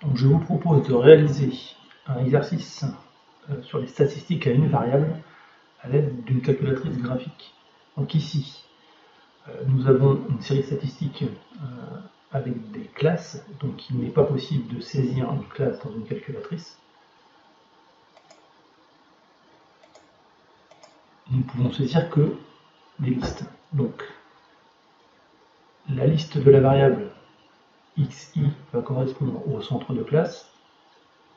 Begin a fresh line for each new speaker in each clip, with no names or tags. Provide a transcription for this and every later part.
Donc je vous propose de réaliser un exercice sur les statistiques à une variable à l'aide d'une calculatrice graphique. Donc ici, nous avons une série statistique avec des classes, donc il n'est pas possible de saisir une classe dans une calculatrice. Nous ne pouvons saisir que des listes. Donc la liste de la variable xi va correspondre au centre de classe.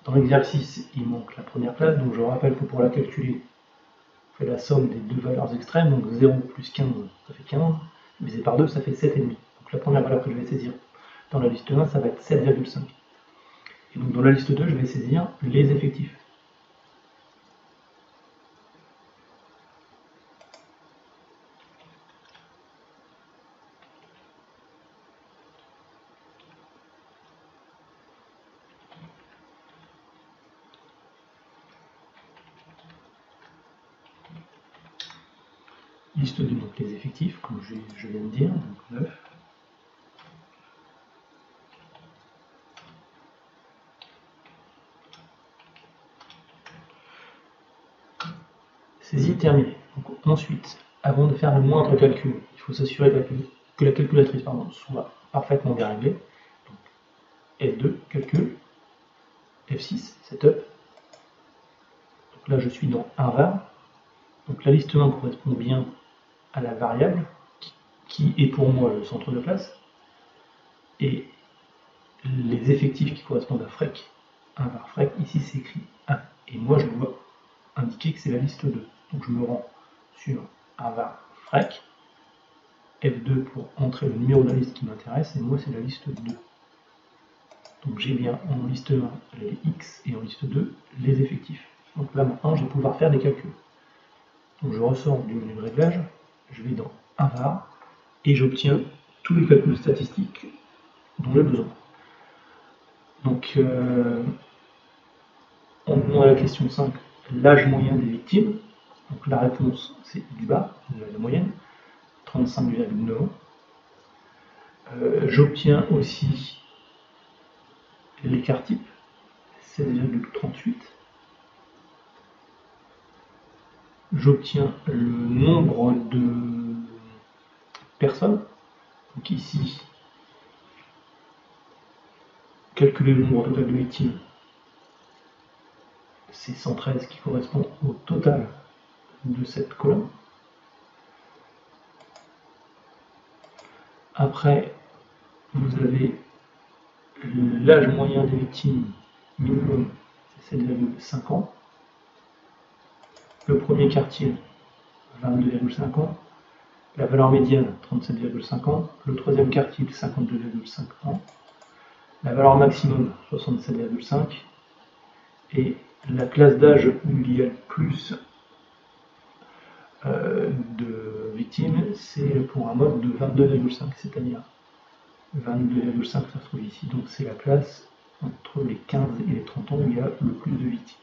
Dans l'exercice, il manque la première classe, donc je rappelle que pour la calculer, on fait la somme des deux valeurs extrêmes, donc 0 plus 15, ça fait 15, divisé par 2, ça fait 7,5. Donc la première valeur que je vais saisir dans la liste 1, ça va être 7,5. Et donc dans la liste 2, je vais saisir les effectifs. Liste 2, donc les effectifs, comme je viens de dire, donc 9. Saisie terminée. Donc, ensuite, avant de faire le moindre calcul, il faut s'assurer que la calculatrice soit parfaitement bien réglée. Donc, F2, calcul, F6, setup. Donc là, je suis dans un var. Donc la liste 1 correspond bien à la variable qui est pour moi le centre de classe. Et les effectifs qui correspondent à frec, un var frec, ici c'est écrit 1. Et moi, je dois indiquer que c'est la liste 2. Donc je me rends sur un var frec, F2 pour entrer le numéro de la liste qui m'intéresse, et moi c'est la liste 2. Donc j'ai bien en liste 1 les X et en liste 2 les effectifs. Donc là maintenant je vais pouvoir faire des calculs. Donc je ressors du menu de réglage, je vais dans un var et j'obtiens tous les calculs statistiques dont j'ai besoin. Donc on me demande à la question 5 l'âge moyen des victimes. Donc la réponse c'est du bas, la moyenne, 35,9 ans. J'obtiens aussi l'écart type, 16,38. J'obtiens le nombre de personnes. Donc ici, calculer le nombre total de victimes, c'est 113 qui correspond au total de cette colonne. Après, vous avez l'âge moyen des victimes minimum, c'est 7,5 ans. Le premier quartile, 22,5 ans. La valeur médiane, 37,5 ans. Le troisième quartile, 52,5 ans. La valeur maximum, 67,5. Et la classe d'âge où il y a le plus de victimes, c'est pour un mode de 22,5, c'est-à-dire 22,5 ça se trouve ici. Donc c'est la classe entre les 15 et les 30 ans où il y a le plus de victimes.